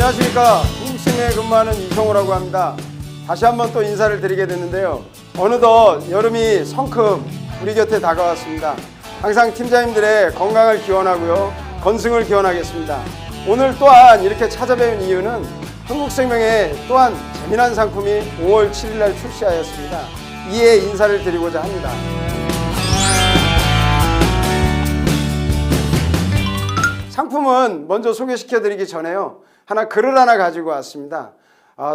안녕하십니까. 한국생명에 근무하는 이성우라고 합니다. 다시 한번 또 인사를 드리게 됐는데요. 어느덧 여름이 성큼 우리 곁에 다가왔습니다. 항상 팀장님들의 건강을 기원하고요, 건승을 기원하겠습니다. 오늘 또한 이렇게 찾아뵌 이유는 한국생명에 또한 재미난 상품이 5월 7일 날 출시하였습니다. 이에 인사를 드리고자 합니다. 상품은 먼저 소개시켜 드리기 전에요, 글을 하나 가지고 왔습니다.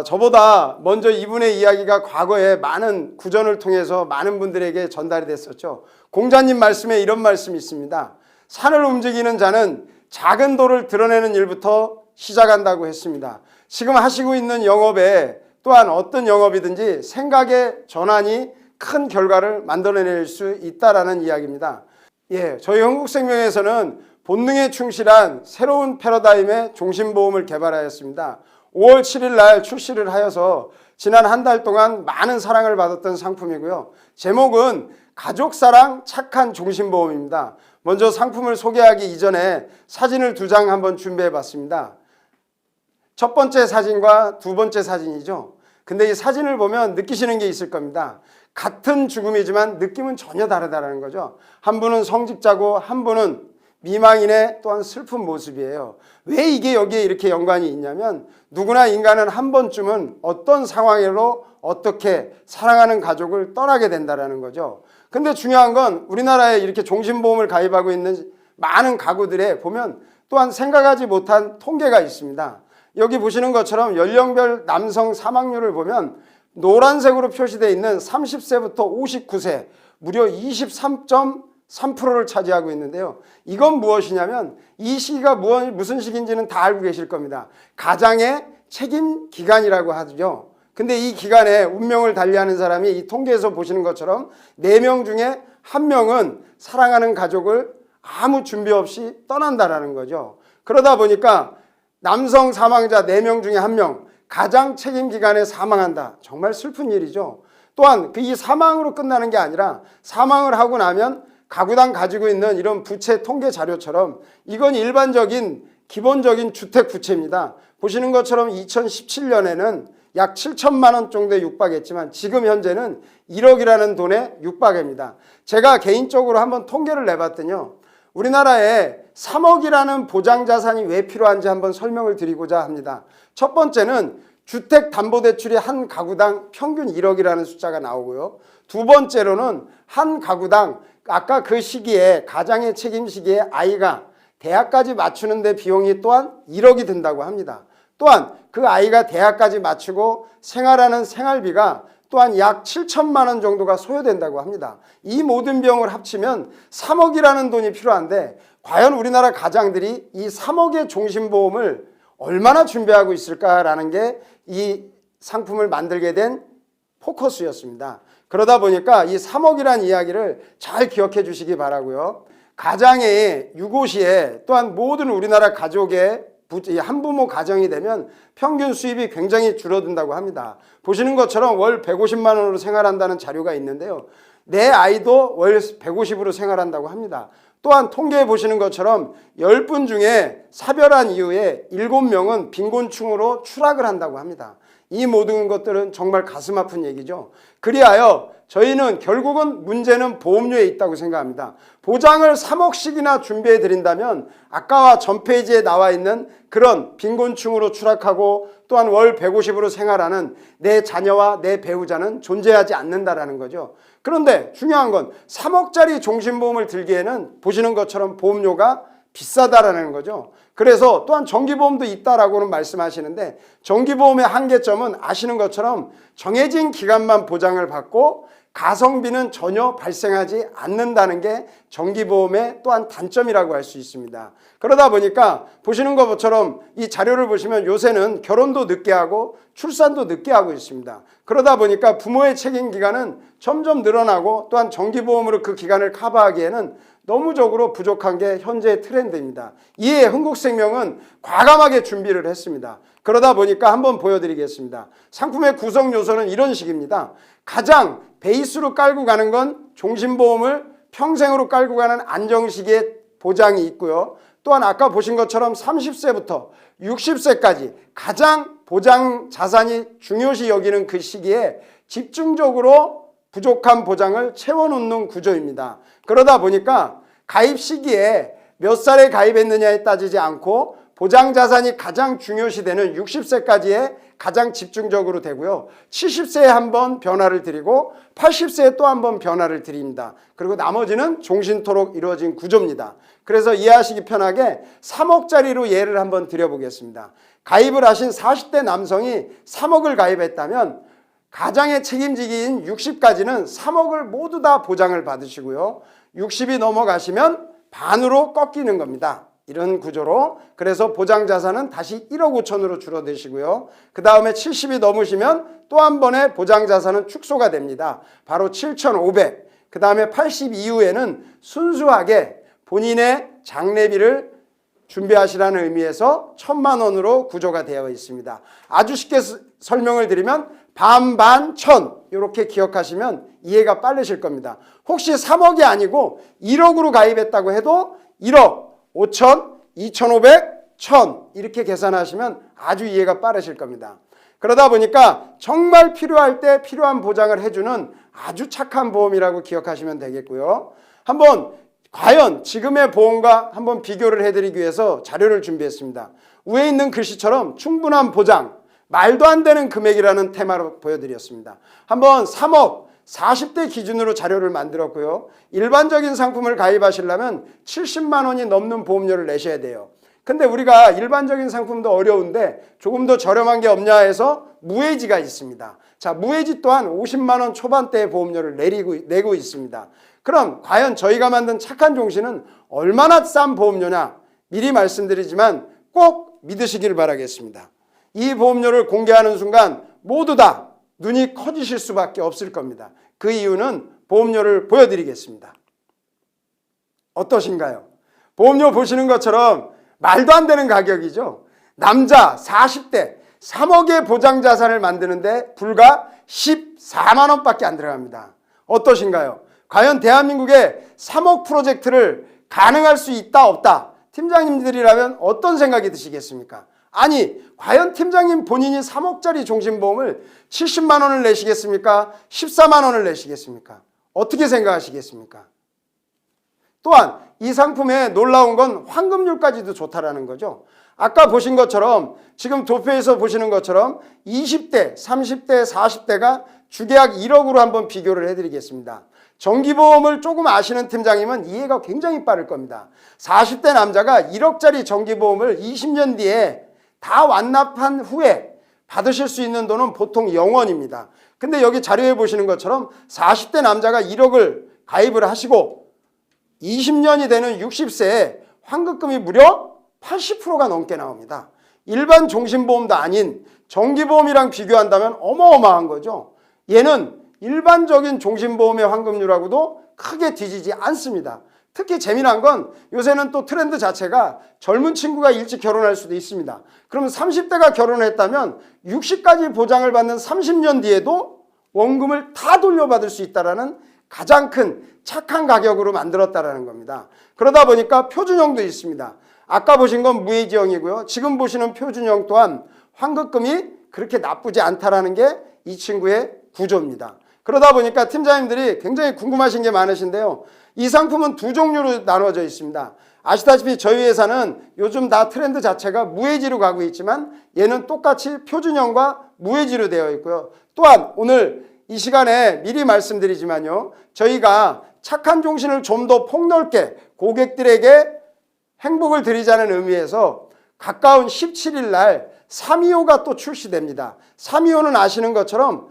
저보다 먼저 이분의 이야기가 과거에 많은 구전을 통해서 많은 분들에게 전달이 됐었죠. 공자님 말씀에 이런 말씀이 있습니다. 산을 움직이는 자는 작은 돌을 드러내는 일부터 시작한다고 했습니다. 지금 하시고 있는 영업에 또한 어떤 영업이든지 생각의 전환이 큰 결과를 만들어낼 수 있다라는 이야기입니다. 저희 한국생명에서는 본능에 충실한 새로운 패러다임의 종신보험을 개발하였습니다. 5월 7일 날 출시를 하여서 지난 한 달 동안 많은 사랑을 받았던 상품이고요. 제목은 가족사랑 착한 종신보험입니다. 먼저 상품을 소개하기 이전에 사진을 2장 한번 준비해 봤습니다. 첫 번째 사진과 두 번째 사진이죠. 근데 이 사진을 보면 느끼시는 게 있을 겁니다. 같은 죽음이지만 느낌은 전혀 다르다는 거죠. 한 분은 성직자고 한 분은 미망인의 또한 슬픈 모습이에요. 왜 이게 여기에 이렇게 연관이 있냐면, 누구나 인간은 한 번쯤은 어떤 상황으로 어떻게 사랑하는 가족을 떠나게 된다는 거죠. 근데 중요한 건 우리나라에 이렇게 종신보험을 가입하고 있는 많은 가구들에 보면 또한 생각하지 못한 통계가 있습니다. 여기 보시는 것처럼 연령별 남성 사망률을 보면 노란색으로 표시되어 있는 30세부터 59세 무려 23.3%를 차지하고 있는데요. 이건 무엇이냐면 이 시기가 무슨 시기인지는 다 알고 계실 겁니다. 가장의 책임 기간이라고 하죠. 근데 이 기간에 운명을 달리하는 사람이 이 통계에서 보시는 것처럼 4명 중에 1명은 사랑하는 가족을 아무 준비 없이 떠난다라는 거죠. 그러다 보니까 남성 사망자 4명 중에 1명, 가장 책임 기간에 사망한다. 정말 슬픈 일이죠. 또한 이 사망으로 끝나는 게 아니라 사망을 하고 나면 가구당 가지고 있는 이런 부채 통계 자료처럼 이건 일반적인 기본적인 주택 부채입니다. 보시는 것처럼 2017년에는 약 7천만 원 정도에 육박했지만 지금 현재는 1억이라는 돈에 육박합니다. 제가 개인적으로 한번 통계를 내봤더니요, 우리나라에 3억이라는 보장자산이 왜 필요한지 한번 설명을 드리고자 합니다. 첫 번째는 주택담보대출이 한 가구당 평균 1억이라는 숫자가 나오고요. 두 번째로는 한 가구당 아까 그 시기에 가장의 책임 시기에 아이가 대학까지 맞추는 데 비용이 또한 1억이 든다고 합니다. 또한 그 아이가 대학까지 마치고 생활하는 생활비가 또한 약 7천만 원 정도가 소요된다고 합니다. 이 모든 비용을 합치면 3억이라는 돈이 필요한데 과연 우리나라 가장들이 이 3억의 종신보험을 얼마나 준비하고 있을까라는 게 이 상품을 만들게 된 포커스였습니다. 그러다 보니까 이 3억이라는 이야기를 잘 기억해 주시기 바라고요. 가장의 유고시에 또한 모든 우리나라 가족의 한부모 가정이 되면 평균 수입이 굉장히 줄어든다고 합니다. 보시는 것처럼 월 150만 원으로 생활한다는 자료가 있는데요. 내 아이도 월 150으로 생활한다고 합니다. 또한 통계에 보시는 것처럼 10분 중에 사별한 이후에 7명은 빈곤층으로 추락을 한다고 합니다. 이 모든 것들은 정말 가슴 아픈 얘기죠. 그리하여 저희는 결국은 문제는 보험료에 있다고 생각합니다. 보장을 3억씩이나 준비해 드린다면 아까와 전 페이지에 나와 있는 그런 빈곤층으로 추락하고 또한 월 150으로 생활하는 내 자녀와 내 배우자는 존재하지 않는다라는 거죠. 그런데 중요한 건 3억짜리 종신보험을 들기에는 보시는 것처럼 보험료가 비싸다라는 거죠. 그래서 또한 정기보험도 있다라고는 말씀하시는데 정기보험의 한계점은 아시는 것처럼 정해진 기간만 보장을 받고 가성비는 전혀 발생하지 않는다는 게 정기보험의 또한 단점이라고 할 수 있습니다. 그러다 보니까 보시는 것처럼 이 자료를 보시면 요새는 결혼도 늦게 하고 출산도 늦게 하고 있습니다. 그러다 보니까 부모의 책임 기간은 점점 늘어나고 또한 정기보험으로 그 기간을 커버하기에는 너무적으로 부족한 게 현재의 트렌드입니다. 이에 한국생명은 과감하게 준비를 했습니다. 그러다 보니까 한번 보여드리겠습니다. 상품의 구성 요소는 이런 식입니다. 가장 베이스로 깔고 가는 건 종신보험을 평생으로 깔고 가는 안정식의 보장이 있고요. 또한 아까 보신 것처럼 30세부터 60세까지 가장 보장 자산이 중요시 여기는 그 시기에 집중적으로 부족한 보장을 채워놓는 구조입니다. 그러다 보니까 가입 시기에 몇 살에 가입했느냐에 따지지 않고 보장 자산이 가장 중요시되는 60세까지에 가장 집중적으로 되고요. 70세에 한번 변화를 드리고 80세에 또 한번 변화를 드립니다. 그리고 나머지는 종신토록 이루어진 구조입니다. 그래서 이해하시기 편하게 3억짜리로 예를 한번 드려보겠습니다. 가입을 하신 40대 남성이 3억을 가입했다면 가장의 책임지기인 60까지는 3억을 모두 다 보장을 받으시고요. 60이 넘어가시면 반으로 꺾이는 겁니다. 이런 구조로. 그래서 보장자산은 다시 1억 5천으로 줄어드시고요. 그 다음에 70이 넘으시면 또 한 번의 보장자산은 축소가 됩니다. 바로 7,500. 그 다음에 80 이후에는 순수하게 본인의 장례비를 준비하시라는 의미에서 1,000만 원으로 구조가 되어 있습니다. 아주 쉽게 설명을 드리면 반반 천 이렇게 기억하시면 이해가 빠르실 겁니다. 혹시 3억이 아니고 1억으로 가입했다고 해도 1억 5천, 2,500, 1,000 이렇게 계산하시면 아주 이해가 빠르실 겁니다. 그러다 보니까 정말 필요할 때 필요한 보장을 해주는 아주 착한 보험이라고 기억하시면 되겠고요. 한번 과연 지금의 보험과 한번 비교를 해드리기 위해서 자료를 준비했습니다. 위에 있는 글씨처럼 충분한 보장, 말도 안 되는 금액이라는 테마로 보여드렸습니다. 한번 3억 40대 기준으로 자료를 만들었고요. 일반적인 상품을 가입하시려면 70만 원이 넘는 보험료를 내셔야 돼요. 근데 우리가 일반적인 상품도 어려운데 조금 더 저렴한 게 없냐 해서 무해지가 있습니다. 자, 무해지 또한 50만 원 초반대의 보험료를 내고 있습니다. 그럼 과연 저희가 만든 착한 종신은 얼마나 싼 보험료냐? 미리 말씀드리지만 꼭 믿으시길 바라겠습니다. 이 보험료를 공개하는 순간 모두 다 눈이 커지실 수밖에 없을 겁니다. 그 이유는 보험료를 보여드리겠습니다. 어떠신가요? 보험료 보시는 것처럼 말도 안 되는 가격이죠. 남자 40대 3억의 보장자산을 만드는데 불과 14만 원밖에 안 들어갑니다. 어떠신가요? 과연 대한민국의 3억 프로젝트를 가능할 수 있다 없다? 팀장님들이라면 어떤 생각이 드시겠습니까? 아니, 과연 팀장님 본인이 3억짜리 종신보험을 70만 원을 내시겠습니까? 14만 원을 내시겠습니까? 어떻게 생각하시겠습니까? 또한 이 상품에 놀라운 건 환급률까지도 좋다라는 거죠. 아까 보신 것처럼 지금 도표에서 보시는 것처럼 20대, 30대, 40대가 주계약 1억으로 한번 비교를 해드리겠습니다. 정기보험을 조금 아시는 팀장님은 이해가 굉장히 빠를 겁니다. 40대 남자가 1억짜리 정기보험을 20년 뒤에 다 완납한 후에 받으실 수 있는 돈은 보통 0원입니다. 근데 여기 자료에 보시는 것처럼 40대 남자가 1억을 가입을 하시고 20년이 되는 60세에 환급금이 무려 80%가 넘게 나옵니다. 일반 종신보험도 아닌 정기보험이랑 비교한다면 어마어마한 거죠. 얘는 일반적인 종신보험의 환급률하고도 크게 뒤지지 않습니다. 특히 재미난 건 요새는 또 트렌드 자체가 젊은 친구가 일찍 결혼할 수도 있습니다. 그러면 30대가 결혼을 했다면 60까지 보장을 받는 30년 뒤에도 원금을 다 돌려받을 수 있다는 가장 큰 착한 가격으로 만들었다는 겁니다. 그러다 보니까 표준형도 있습니다. 아까 보신 건 무해지형이고요. 지금 보시는 표준형 또한 환급금이 그렇게 나쁘지 않다는 게 이 친구의 구조입니다. 그러다 보니까 팀장님들이 굉장히 궁금하신 게 많으신데요. 이 상품은 두 종류로 나눠져 있습니다. 아시다시피 저희 회사는 요즘 다 트렌드 자체가 무해지로 가고 있지만 얘는 똑같이 표준형과 무해지로 되어 있고요. 또한 오늘 이 시간에 미리 말씀드리지만요. 저희가 착한 종신을 좀 더 폭넓게 고객들에게 행복을 드리자는 의미에서 가까운 17일 날 325가 또 출시됩니다. 325는 아시는 것처럼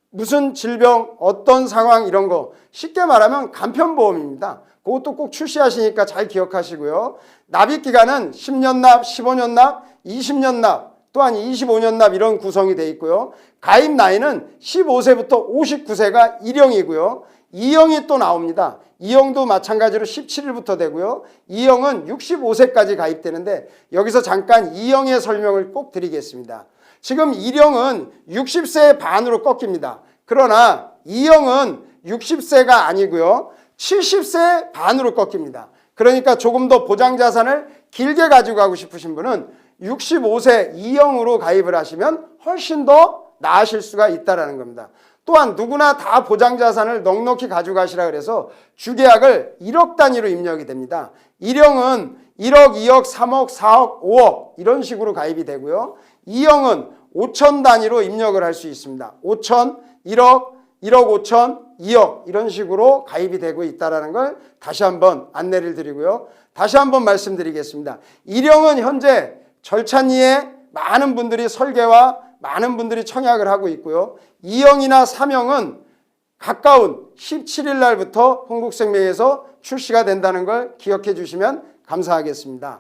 무슨 질병, 어떤 상황 이런 거 쉽게 말하면 간편보험입니다. 그것도 꼭 출시하시니까 잘 기억하시고요. 납입기간은 10년 납, 15년 납, 20년 납, 또한 25년 납 이런 구성이 되어 있고요. 가입 나이는 15세부터 59세가 1형이고요. 2형이 또 나옵니다. 2형도 마찬가지로 17일부터 되고요. 2형은 65세까지 가입되는데 여기서 잠깐 2형의 설명을 꼭 드리겠습니다. 지금 1형은 60세의 반으로 꺾입니다. 그러나 2형은 60세가 아니고요. 70세의 반으로 꺾입니다. 그러니까 조금 더 보장 자산을 길게 가지고 가고 싶으신 분은 65세 이형으로 가입을 하시면 훨씬 더 나으실 수가 있다는 겁니다. 또한 누구나 다 보장 자산을 넉넉히 가져가시라 그래서 주계약을 1억 단위로 입력이 됩니다. 1형은 1억, 2억, 3억, 4억, 5억 이런 식으로 가입이 되고요. 2형은 5천 단위로 입력을 할 수 있습니다. 5천, 1억, 1억 5천, 2억 이런 식으로 가입이 되고 있다는 걸 다시 한번 안내를 드리고요. 다시 한번 말씀드리겠습니다. 1형은 현재 절찬리에 많은 분들이 설계와 많은 분들이 청약을 하고 있고요. 2형이나 3형은 가까운 17일 날부터 흥국생명에서 출시가 된다는 걸 기억해 주시면 감사하겠습니다.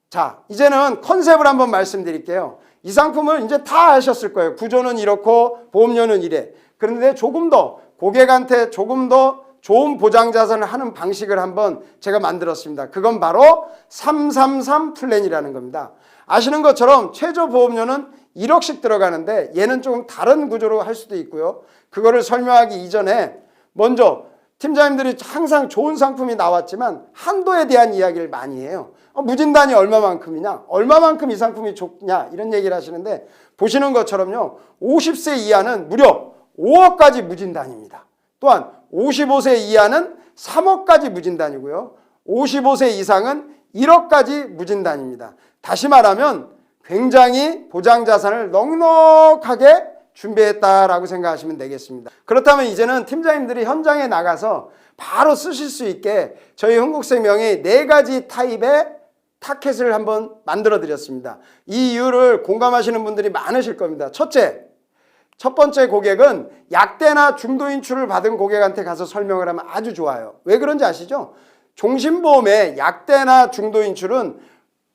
자, 이제는 컨셉을 한번 말씀드릴게요. 이 상품을 이제 다 아셨을 거예요. 구조는 이렇고 보험료는 이래. 그런데 조금 더 고객한테 조금 더 좋은 보장 자산을 하는 방식을 한번 제가 만들었습니다. 그건 바로 333 플랜이라는 겁니다. 아시는 것처럼 최저 보험료는 1억씩 들어가는데 얘는 조금 다른 구조로 할 수도 있고요. 그거를 설명하기 이전에 먼저 팀장님들이 항상 좋은 상품이 나왔지만 한도에 대한 이야기를 많이 해요. 무진단이 얼마만큼이냐, 얼마만큼 이 상품이 좋냐 이런 얘기를 하시는데 보시는 것처럼요. 50세 이하는 무려 5억까지 무진단입니다. 또한 55세 이하는 3억까지 무진단이고요. 55세 이상은 1억까지 무진단입니다. 다시 말하면 굉장히 보장 자산을 넉넉하게 준비했다라고 생각하시면 되겠습니다. 그렇다면 이제는 팀장님들이 현장에 나가서 바로 쓰실 수 있게 저희 흥국생명이 4가지 타입의 타켓을 한번 만들어 드렸습니다. 이 이유를 공감하시는 분들이 많으실 겁니다. 첫 번째 고객은 약대나 중도 인출을 받은 고객한테 가서 설명을 하면 아주 좋아요. 왜 그런지 아시죠? 종신보험의 약대나 중도 인출은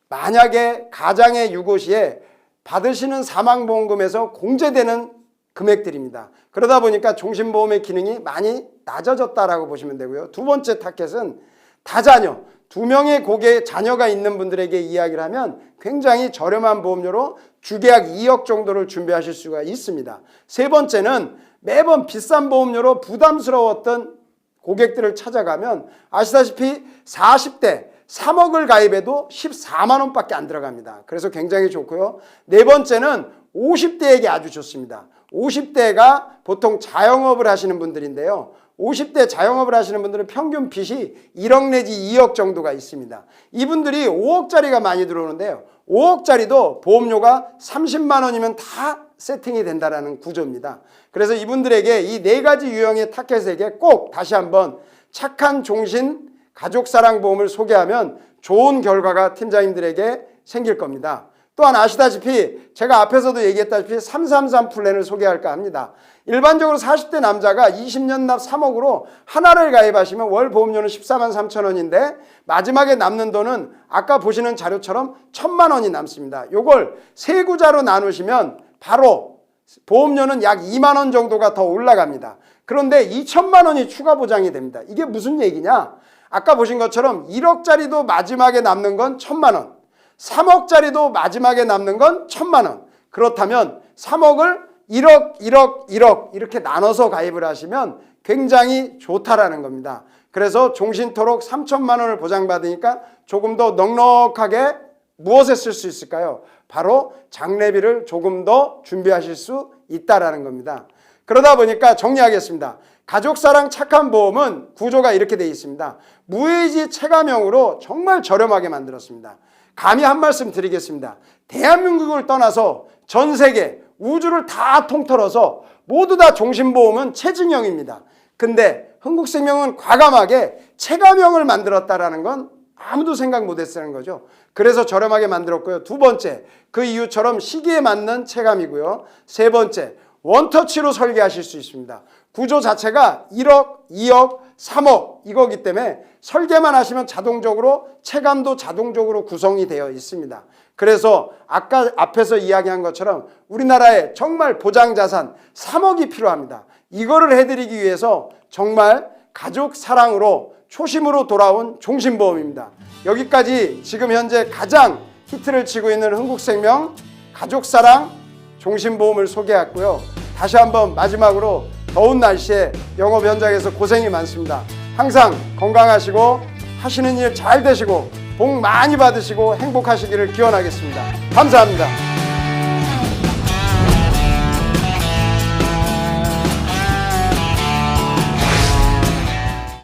만약에 가장의 유고 시에 받으시는 사망보험금에서 공제되는 금액들입니다. 그러다 보니까 종신보험의 기능이 많이 낮아졌다라고 보시면 되고요. 두 번째 타켓은 다자녀, 2명의 자녀가 있는 분들에게 이야기를 하면 굉장히 저렴한 보험료로 주계약 2억 정도를 준비하실 수가 있습니다. 세 번째는 매번 비싼 보험료로 부담스러웠던 고객들을 찾아가면 아시다시피 40대 3억을 가입해도 14만 원밖에 안 들어갑니다. 그래서 굉장히 좋고요. 네 번째는 50대에게 아주 좋습니다. 50대가 보통 자영업을 하시는 분들인데요. 50대 자영업을 하시는 분들은 평균 빚이 1억 내지 2억 정도가 있습니다. 이분들이 5억짜리가 많이 들어오는데요. 5억짜리도 보험료가 30만 원이면 다 세팅이 된다는 구조입니다. 그래서 이분들에게 이 4가지 유형의 타켓에게 꼭 다시 한번 착한 종신 가족사랑보험을 소개하면 좋은 결과가 팀장님들에게 생길 겁니다. 또한 아시다시피 제가 앞에서도 얘기했다시피 333 플랜을 소개할까 합니다. 일반적으로 40대 남자가 20년 납 3억으로 하나를 가입하시면 월 보험료는 14만 3천 원인데 마지막에 남는 돈은 아까 보시는 자료처럼 1,000만 원이 남습니다. 요걸 세 구자로 나누시면 바로 보험료는 약 2만 원 정도가 더 올라갑니다. 그런데 2천만 원이 추가 보장이 됩니다. 이게 무슨 얘기냐? 아까 보신 것처럼 1억짜리도 마지막에 남는 건 1,000만 원, 3억짜리도 마지막에 남는 건 1,000만 원. 그렇다면 3억을 1억 이렇게 나눠서 가입을 하시면 굉장히 좋다라는 겁니다. 그래서 종신토록 3천만 원을 보장받으니까 조금 더 넉넉하게 무엇에 쓸 수 있을까요? 바로 장례비를 조금 더 준비하실 수 있다라는 겁니다. 그러다 보니까 정리하겠습니다. 가족사랑 착한 보험은 구조가 이렇게 되어 있습니다. 무해지 체감형으로 정말 저렴하게 만들었습니다. 감히 한 말씀 드리겠습니다. 대한민국을 떠나서 전 세계 우주를 다 통틀어서 모두 다 종신보험은 체증형입니다. 근데 흥국생명은 과감하게 체감형을 만들었다라는 건 아무도 생각 못했다는 거죠. 그래서 저렴하게 만들었고요. 두 번째, 그 이유처럼 시기에 맞는 체감이고요. 세 번째, 원터치로 설계하실 수 있습니다. 구조 자체가 1억, 2억, 3억 이거기 때문에 설계만 하시면 자동적으로 체감도 자동적으로 구성이 되어 있습니다. 그래서 아까 앞에서 이야기한 것처럼 우리나라에 정말 보장자산 3억이 필요합니다. 이거를 해드리기 위해서 정말 가족 사랑으로 초심으로 돌아온 종신보험입니다. 여기까지 지금 현재 가장 히트를 치고 있는 흥국생명 가족사랑 종신보험을 소개했고요. 다시 한번 마지막으로 더운 날씨에 영업 현장에서 고생이 많습니다. 항상 건강하시고 하시는 일 잘 되시고 복 많이 받으시고 행복하시기를 기원하겠습니다. 감사합니다.